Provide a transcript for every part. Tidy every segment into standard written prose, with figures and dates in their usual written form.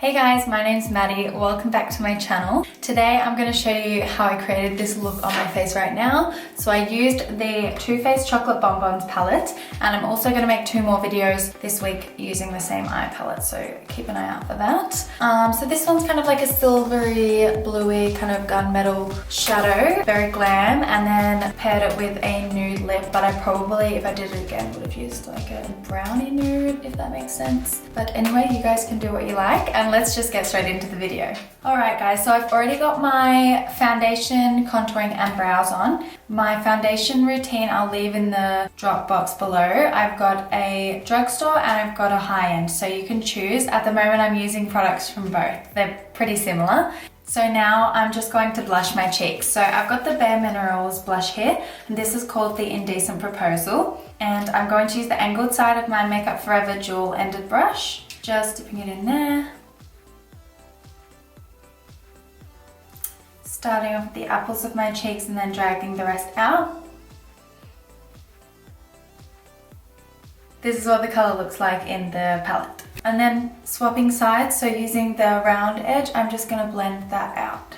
Hey guys, my name's Maddie. Welcome back to my channel. Today I'm going to show you how I created this look on my face right now. So I used the TooFaced Chocolate Bonbons palette, and I'm also going to make 2 more videos this week using the same eye palette, so keep an eye out for that. So this one's kind of like a silvery, bluey kind of gunmetal shadow, very glam, and then paired it with a nude lip, but I probably, if I did it again, would have used like a brownie nude, if that makes sense. But anyway, you guys can do what you like, and let's just get straight into the video. Alright guys, so I've already got my foundation, contouring and brows on. My foundation routine I'll leave in the drop box below. I've got a drugstore and I've got a high-end, so you can choose. At the moment I'm using products from both. They're pretty similar. So now I'm just going to blush my cheeks. So I've got the Bare Minerals blush here, and this is called the Indecent Proposal. And I'm going to use the angled side of my Makeup Forever dual-ended brush, just dipping it in there. Starting off with the apples of my cheeks and then dragging the rest out. This is what the color looks like in the palette. And then swapping sides, so using the round edge, I'm just going to blend that out.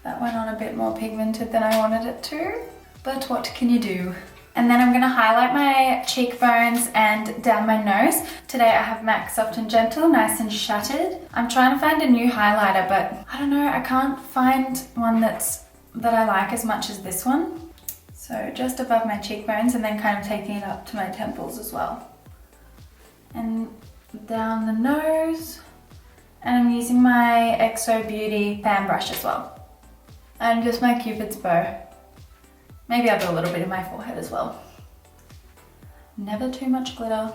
That went on a bit more pigmented than I wanted it to, but what can you do? And then I'm going to highlight my cheekbones and down my nose. Today I have MAC Soft and Gentle, nice and shattered. I'm trying to find a new highlighter, but I don't know, I can't find one that I like as much as this one. So just above my cheekbones, and then kind of taking it up to my temples as well. And down the nose. And I'm using my XObeauty fan brush as well. And just my Cupid's bow. Maybe I'll do a little bit in my forehead as well. Never too much glitter.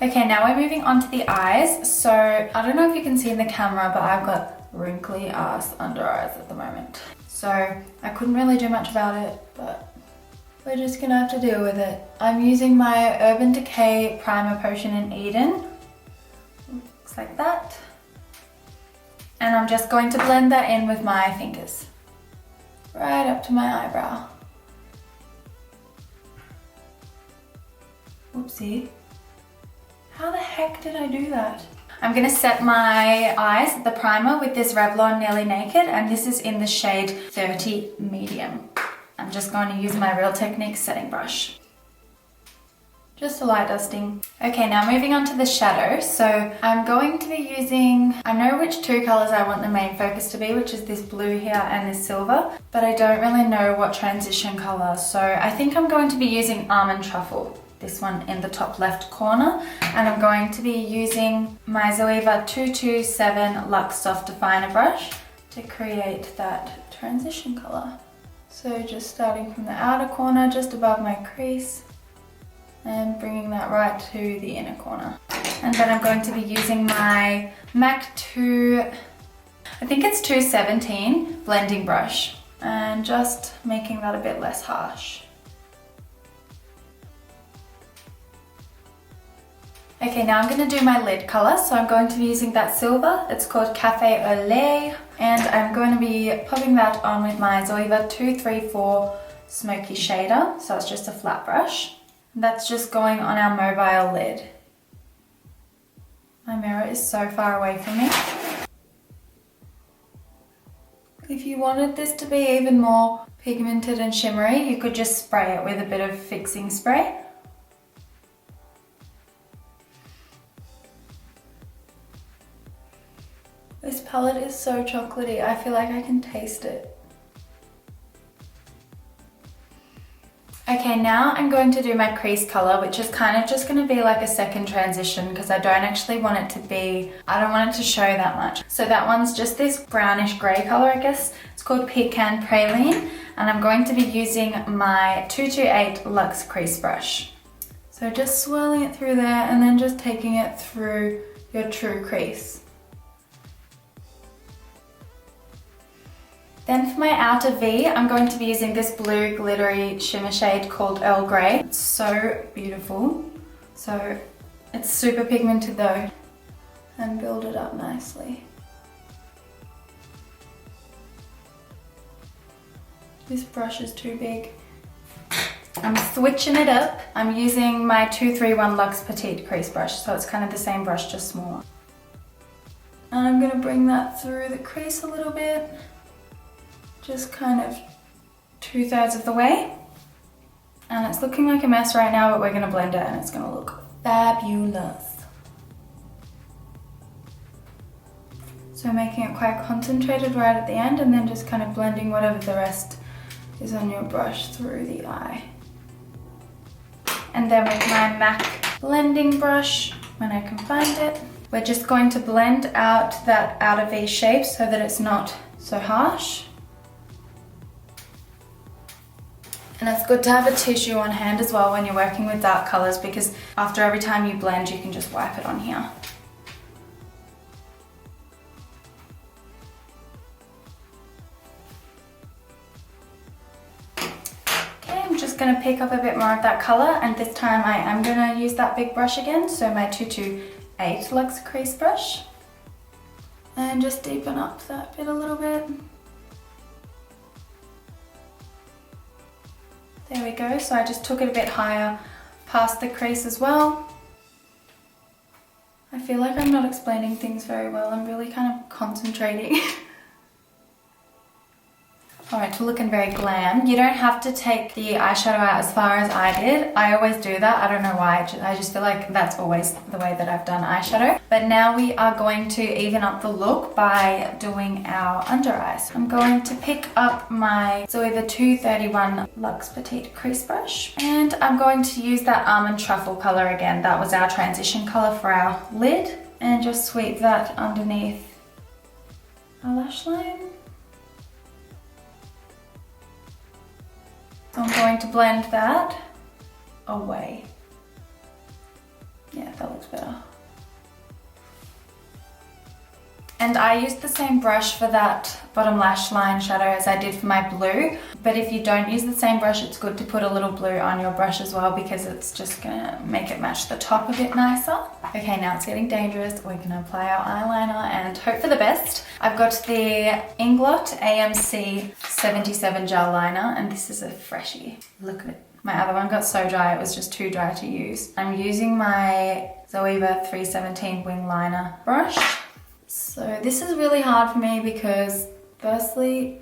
Okay, now we're moving on to the eyes. So I don't know if you can see in the camera, but I've got wrinkly ass under eyes at the moment. So I couldn't really do much about it, but we're just gonna have to deal with it. I'm using my Urban Decay Primer Potion in Eden. Looks like that. And I'm just going to blend that in with my fingers. Right up to my eyebrow. Oopsie. How the heck did I do that? I'm gonna set my eyes, the primer, with this Revlon Nearly Naked, and this is in the shade 30 Medium. I'm just going to use my Real Techniques setting brush. Just a light dusting. Okay, now moving on to the shadow. So I'm going to be using, I know which 2 colors I want the main focus to be, which is this blue here and this silver, but I don't really know what transition color. So I think I'm going to be using Almond Truffle, this one in the top left corner. And I'm going to be using my Zoeva 227 Luxe Soft Definer brush to create that transition color. So just starting from the outer corner, just above my crease, and bringing that right to the inner corner. And then I'm going to be using my MAC 2, I think it's 217 blending brush, and just making that a bit less harsh. Okay, now I'm going to do my lid color. So I'm going to be using that silver. It's called Cafe au Lait, and I'm going to be popping that on with my Zoeva 234 Smokey shader. So it's just a flat brush. That's just going on our mobile lid. My mirror is so far away from me. If you wanted this to be even more pigmented and shimmery, you could just spray it with a bit of fixing spray. This palette is so chocolatey, I feel like I can taste it. Okay, now I'm going to do my crease color, which is kind of just going to be like a second transition because I don't actually want it to be, I don't want it to show that much. So that one's just this brownish grey color, I guess. It's called Pecan Praline, and I'm going to be using my 228 Luxe Crease Brush. So just swirling it through there and then just taking it through your true crease. Then for my outer V, I'm going to be using this blue glittery shimmer shade called Earl Grey. It's so beautiful. So it's super pigmented though, and build it up nicely. This brush is too big. I'm switching it up. I'm using my 231 Luxe Petite Crease Brush, so it's kind of the same brush, just smaller. And I'm gonna bring that through the crease a little bit. Just kind of 2/3 of the way. And it's looking like a mess right now, but we're gonna blend it and it's gonna look fabulous. So making it quite concentrated right at the end and then just kind of blending whatever the rest is on your brush through the eye. And then with my MAC blending brush, when I can find it, we're just going to blend out that outer V shape so that it's not so harsh. And it's good to have a tissue on hand as well when you're working with dark colors, because after every time you blend, you can just wipe it on here. Going to pick up a bit more of that color, and this time I am going to use that big brush again, so my 228 Luxe Crease Brush, and just deepen up that bit a little bit. There we go. So I just took it a bit higher past the crease as well. I feel like I'm not explaining things very well. I'm really kind of concentrating. Alright, we're looking very glam. You don't have to take the eyeshadow out as far as I did. I always do that. I don't know why. I just feel like that's always the way that I've done eyeshadow. But now we are going to even up the look by doing our under eyes. I'm going to pick up my Zoeva 231 Luxe Petite Crease Brush. And I'm going to use that Almond Truffle color again. That was our transition color for our lid. And just sweep that underneath our lash line. I'm going to blend that away. Yeah, that looks better. And I used the same brush for that bottom lash line shadow as I did for my blue. But if you don't use the same brush, it's good to put a little blue on your brush as well, because it's just gonna make it match the top a bit nicer. Okay, now it's getting dangerous. We're gonna apply our eyeliner and hope for the best. I've got the Inglot AMC 77 Gel Liner, and this is a freshie. Look at it. My other one got so dry, it was just too dry to use. I'm using my Zoeva 317 Wing Liner brush. So this is really hard for me because firstly,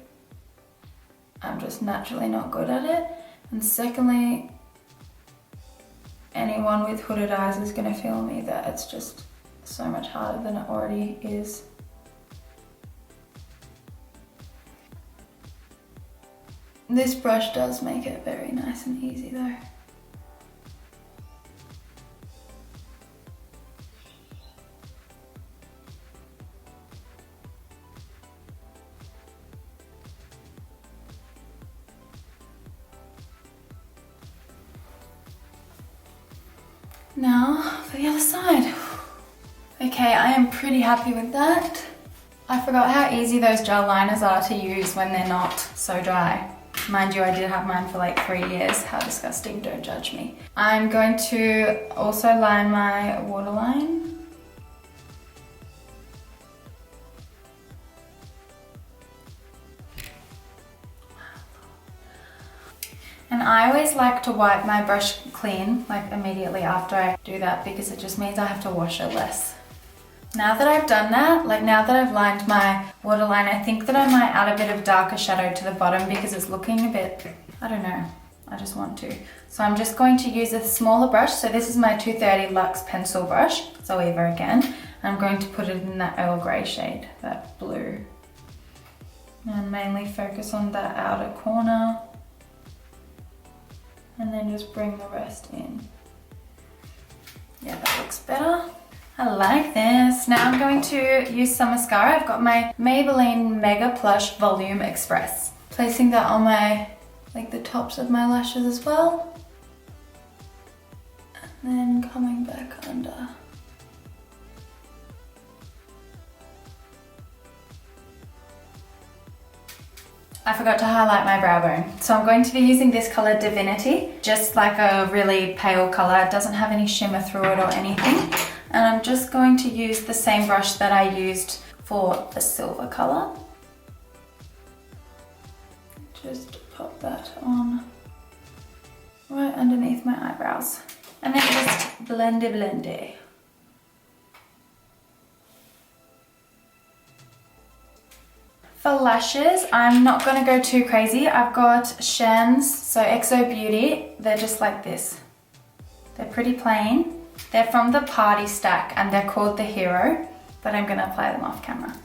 I'm just naturally not good at it. And secondly, anyone with hooded eyes is gonna feel me that it's just so much harder than it already is. This brush does make it very nice and easy though. Now for the other side. Okay, I am pretty happy with that. I forgot how easy those gel liners are to use when they're not so dry. Mind you, I did have mine for like 3 years. How disgusting, don't judge me. I'm going to also line my waterline. And I always like to wipe my brush clean, like immediately after I do that, because it just means I have to wash it less. Now that I've done that, like now that I've lined my waterline, I think that I might add a bit of darker shadow to the bottom because it's looking a bit, I don't know, I just want to. So I'm just going to use a smaller brush. So this is my 230 Luxe Pencil Brush, Zoeva again. And I'm going to put it in that Earl Grey shade, that blue. And mainly focus on that outer corner. And then just bring the rest in. Yeah, that looks better. I like this. Now I'm going to use some mascara. I've got my Maybelline Mega Plush Volume Express. Placing that on my, like the tops of my lashes as well. And then coming back under. I forgot to highlight my brow bone. So I'm going to be using this color Divinity, just like a really pale color. It doesn't have any shimmer through it or anything. And I'm just going to use the same brush that I used for the silver color. Just pop that on right underneath my eyebrows. And then just blend it. For lashes, I'm not going to go too crazy. I've got Shen's, so XObeauty. They're just like this. They're pretty plain. They're from the Party Stack and they're called the Hero, but I'm going to apply them off camera.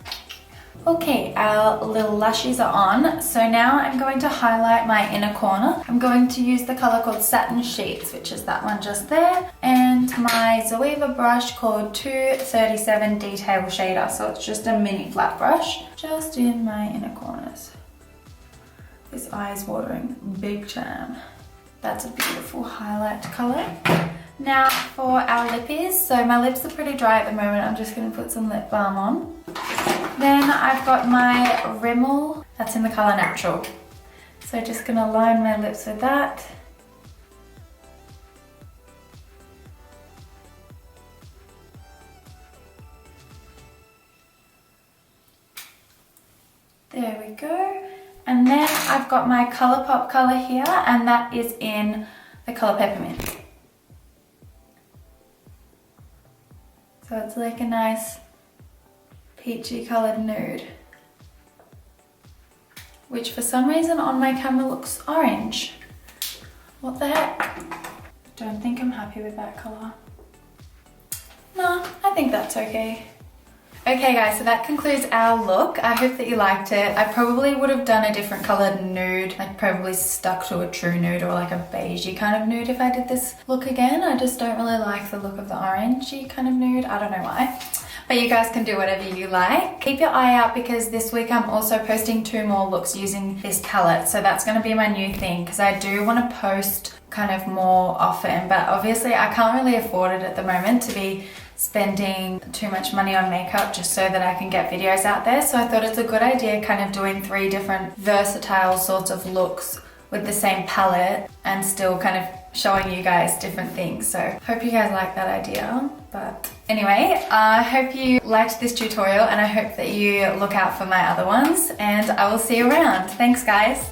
Okay, our little lashes are on. So now I'm going to highlight my inner corner. I'm going to use the color called Satin Sheets, which is that one just there, and my Zoeva brush called 237 Detail Shader. So it's just a mini flat brush, just in my inner corners. This eye is watering big time. That's a beautiful highlight color. Now for our lippies, so my lips are pretty dry at the moment. I'm just going to put some lip balm on. Then I've got my Rimmel, that's in the color Natural. So just going to line my lips with that. There we go. And then I've got my ColourPop color here, and that is in the color Peppermint. So it's like a nice peachy coloured nude, which for some reason on my camera looks orange. What the heck? Don't think I'm happy with that colour. No, I think that's okay. Okay guys, so that concludes our look. I hope that you liked it. I probably would have done a different coloured nude, like probably stuck to a true nude or like a beigey kind of nude if I did this look again. I just don't really like the look of the orangey kind of nude. I don't know why. But you guys can do whatever you like. Keep your eye out because this week I'm also posting 2 more looks using this palette. So that's going to be my new thing because I do want to post kind of more often, but obviously I can't really afford it at the moment to be spending too much money on makeup just so that I can get videos out there. So I thought it's a good idea kind of doing 3 different versatile sorts of looks with the same palette and still kind of showing you guys different things. So hope you guys like that idea. But anyway, I hope you liked this tutorial and I hope that you look out for my other ones, and I will see you around. Thanks guys.